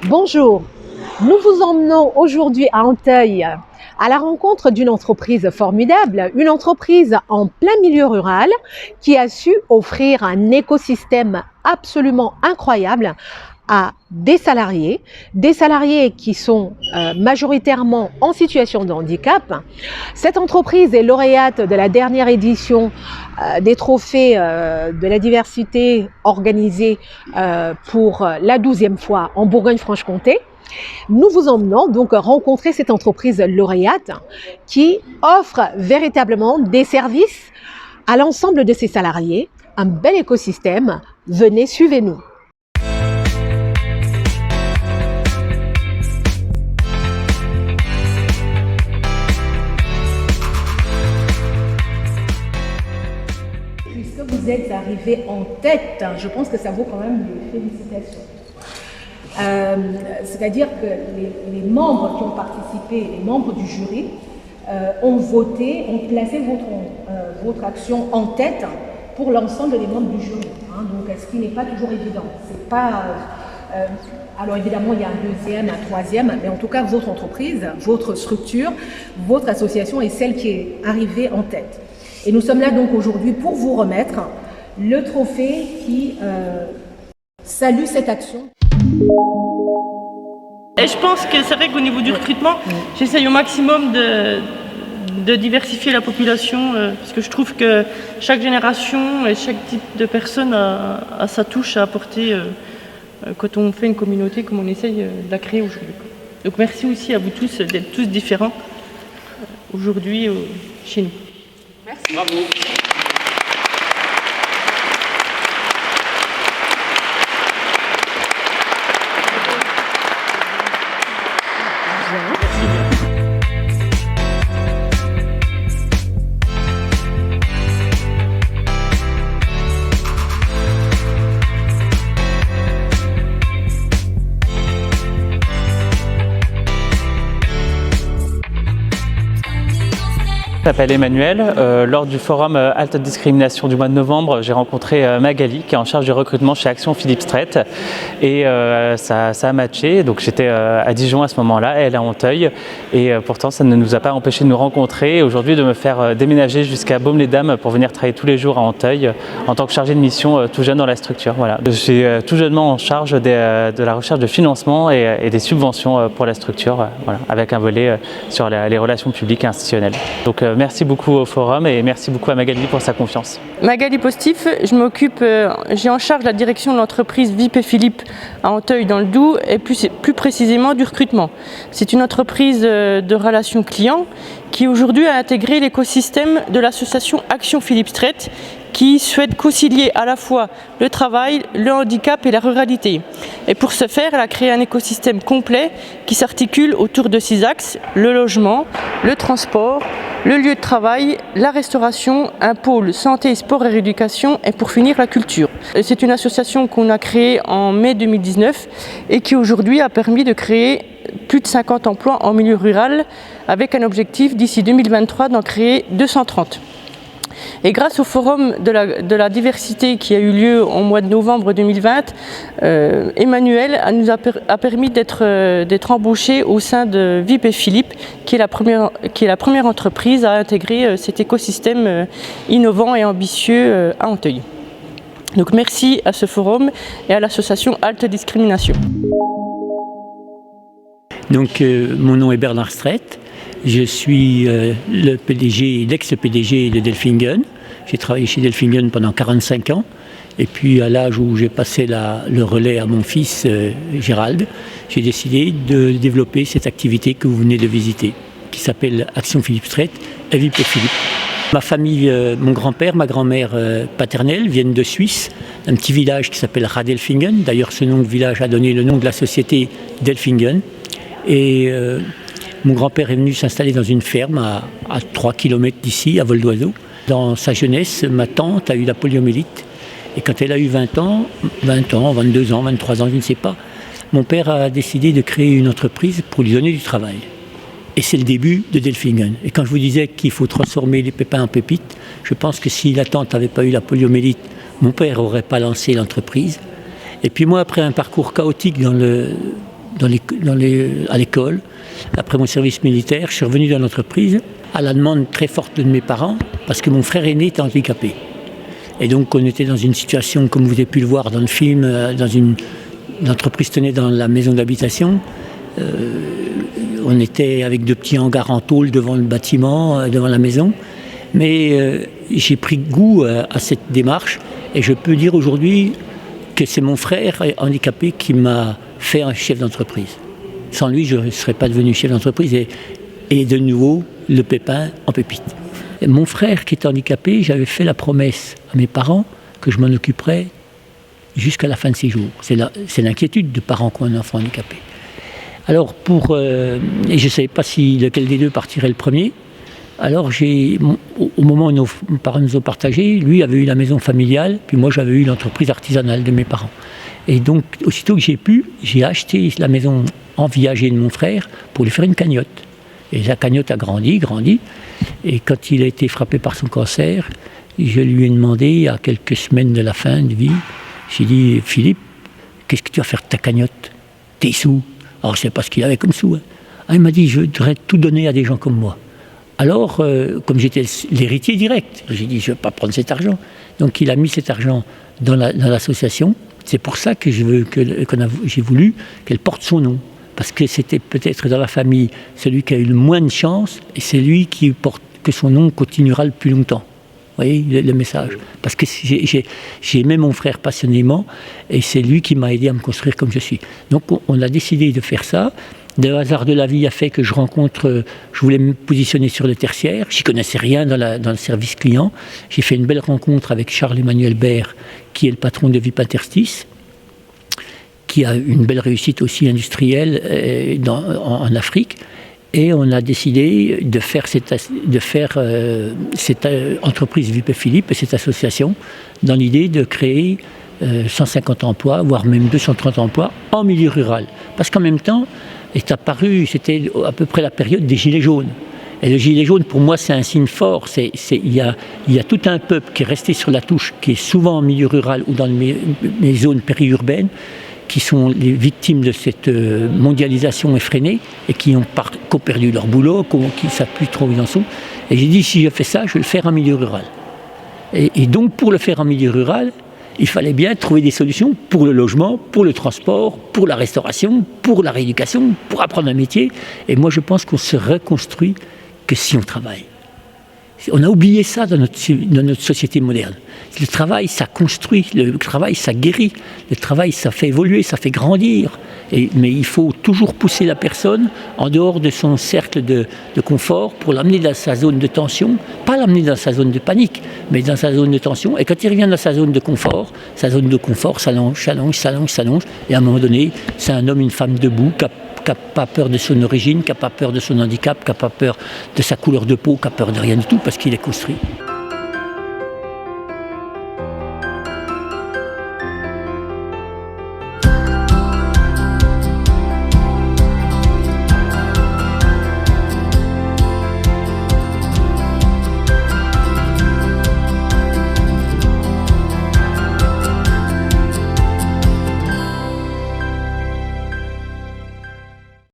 Bonjour, nous vous emmenons aujourd'hui à Anteuil à la rencontre d'une entreprise formidable, une entreprise en plein milieu rural qui a su offrir un écosystème absolument incroyable à des salariés qui sont majoritairement en situation de handicap. Cette entreprise est lauréate de la dernière édition des trophées de la diversité organisée pour la 12e fois en Bourgogne-Franche-Comté. Nous vous emmenons donc rencontrer cette entreprise lauréate qui offre véritablement des services à l'ensemble de ses salariés, un bel écosystème. Venez, suivez-nous. Puisque vous êtes arrivé en tête, je pense que ça vaut quand même des félicitations. C'est-à-dire que les membres qui ont participé, les membres du jury, ont voté, ont placé votre action en tête pour l'ensemble des membres du jury. Donc, ce qui n'est pas toujours évident. C'est pas, alors évidemment, il y a un deuxième, un troisième, mais en tout cas, votre entreprise, votre structure, votre association est celle qui est arrivée en tête. Et nous sommes là donc aujourd'hui pour vous remettre le trophée qui salue cette action. Et je pense que c'est vrai qu'au niveau du recrutement, j'essaye au maximum de diversifier la population parce que je trouve que chaque génération et chaque type de personne a sa touche à apporter quand on fait une communauté comme on essaye de la créer aujourd'hui. Donc merci aussi à vous tous d'être tous différents aujourd'hui chez nous. Merci. Bravo. Je m'appelle Emmanuel. Lors du forum Halte Discrimination du mois de novembre, j'ai rencontré Magali qui est en charge du recrutement chez Action Philippe Strait et ça a matché. Donc j'étais à Dijon à ce moment-là, elle est à Anteuil et pourtant ça ne nous a pas empêché de nous rencontrer et aujourd'hui de me faire déménager jusqu'à Baume-les-Dames pour venir travailler tous les jours à Anteuil en tant que chargé de mission tout jeune dans la structure. Voilà. Je suis tout jeunement en charge de la recherche de financement et des subventions pour la structure, voilà, avec un volet sur les relations publiques et institutionnelles. Donc, merci beaucoup au forum et merci beaucoup à Magali pour sa confiance. Magali Postif, j'ai en charge la direction de l'entreprise VIP et Philippe à Anteuil dans le Doubs et plus précisément du recrutement. C'est une entreprise de relations clients qui aujourd'hui a intégré l'écosystème de l'association Action Philippe Strait qui souhaite concilier à la fois le travail, le handicap et la ruralité. Et pour ce faire, elle a créé un écosystème complet qui s'articule autour de 6 axes: le logement, le transport, le lieu de travail, la restauration, un pôle santé, sport et rééducation et pour finir la culture. C'est une association qu'on a créée en mai 2019 et qui aujourd'hui a permis de créer plus de 50 emplois en milieu rural avec un objectif d'ici 2023 d'en créer 230. Et grâce au forum de la diversité qui a eu lieu au mois de novembre 2020, Emmanuel nous a permis d'être embauché au sein de VIP et Philippe, qui est la première entreprise à intégrer cet écosystème innovant et ambitieux à Anteuil. Donc merci à ce forum et à l'association Halte Discrimination. Donc mon nom est Bernard Strait. Je suis l'ex-PDG de Delfingen. J'ai travaillé chez Delfingen pendant 45 ans. Et puis à l'âge où j'ai passé le relais à mon fils Gérald, j'ai décidé de développer cette activité que vous venez de visiter, qui s'appelle Action Philippe Strait et VIP et Philippe. Ma famille, mon grand-père, ma grand-mère paternelle viennent de Suisse, un petit village qui s'appelle Radelfingen. D'ailleurs, ce nom de village a donné le nom de la société Delfingen. Et mon grand-père est venu s'installer dans une ferme à 3 km d'ici, à vol d'oiseau. Dans sa jeunesse, ma tante a eu la poliomyélite. Et quand elle a eu 20 ans, 22 ans, 23 ans, je ne sais pas, mon père a décidé de créer une entreprise pour lui donner du travail. Et c'est le début de Delfingen. Et quand je vous disais qu'il faut transformer les pépins en pépites, je pense que si la tante n'avait pas eu la poliomyélite, mon père n'aurait pas lancé l'entreprise. Et puis moi, après un parcours chaotique dans à l'école. Après mon service militaire, je suis revenu dans l'entreprise à la demande très forte de mes parents parce que mon frère aîné était handicapé. Et donc on était dans une situation, comme vous avez pu le voir dans le film, l'entreprise tenait dans la maison d'habitation. On était avec 2 petits hangars en tôle devant le bâtiment, devant la maison. Mais j'ai pris goût à cette démarche et je peux dire aujourd'hui que c'est mon frère handicapé qui m'a fait un chef d'entreprise. Sans lui, je ne serais pas devenu chef d'entreprise et de nouveau le pépin en pépite. Et mon frère qui était handicapé, j'avais fait la promesse à mes parents que je m'en occuperais jusqu'à la fin de ses jours. C'est l'inquiétude de parents qui ont un enfant handicapé. Alors et je ne savais pas lequel des deux partirait le premier. Alors au moment où nos parents nous ont partagé, lui avait eu la maison familiale, puis moi j'avais eu l'entreprise artisanale de mes parents. Et donc aussitôt que j'ai acheté la maison enviagée de mon frère pour lui faire une cagnotte. Et la cagnotte a grandi. Et quand il a été frappé par son cancer, je lui ai demandé, à quelques semaines de la fin de vie, j'ai dit, Philippe, qu'est-ce que tu vas faire de ta cagnotte? Tes sous? Alors je ne sais pas ce qu'il avait comme sous. Hein. Ah, il m'a dit, je voudrais tout donner à des gens comme moi. Alors, comme j'étais l'héritier direct, j'ai dit, je ne vais pas prendre cet argent. Donc il a mis cet argent dans l'association. C'est pour ça que j'ai voulu qu'elle porte son nom. Parce que c'était peut-être dans la famille celui qui a eu le moins de chance, et c'est lui qui porte que son nom continuera le plus longtemps. Vous voyez le message? Parce que j'ai aimé mon frère passionnément, et c'est lui qui m'a aidé à me construire comme je suis. Donc on a décidé de faire ça. Le hasard de la vie a fait que je voulais me positionner sur le tertiaire. Je n'y connaissais rien dans le service client. J'ai fait une belle rencontre avec Charles-Emmanuel Baird, qui est le patron de VIP Interstice, qui a une belle réussite aussi industrielle en Afrique. Et on a décidé de faire cette entreprise VIP Philippe et cette association dans l'idée de créer 150 emplois, voire même 230 emplois en milieu rural. Parce qu'en même temps, c'était à peu près la période des Gilets jaunes. Et le gilet jaune, pour moi, c'est un signe fort. Il y a tout un peuple qui est resté sur la touche, qui est souvent en milieu rural ou dans les zones périurbaines, qui sont les victimes de cette mondialisation effrénée et qui ont perdu leur boulot, qui ne savent plus trop où ils en sont. Et j'ai dit, si je fais ça, je vais le faire en milieu rural. Et donc, pour le faire en milieu rural, il fallait bien trouver des solutions pour le logement, pour le transport, pour la restauration, pour la rééducation, pour apprendre un métier. Et moi, je pense qu'on se reconstruit que si on travaille. On a oublié ça dans notre société moderne. Le travail, ça construit, le travail, ça guérit, le travail, ça fait évoluer, ça fait grandir. Mais il faut toujours pousser la personne en dehors de son cercle de confort pour l'amener dans sa zone de tension, pas l'amener dans sa zone de panique, mais dans sa zone de tension. Et quand il revient dans sa zone de confort s'allonge. Et à un moment donné, c'est un homme, une femme debout, qui n'a pas peur de son origine, qui n'a pas peur de son handicap, qui n'a pas peur de sa couleur de peau, qui n'a peur de rien du tout, parce qu'il est construit.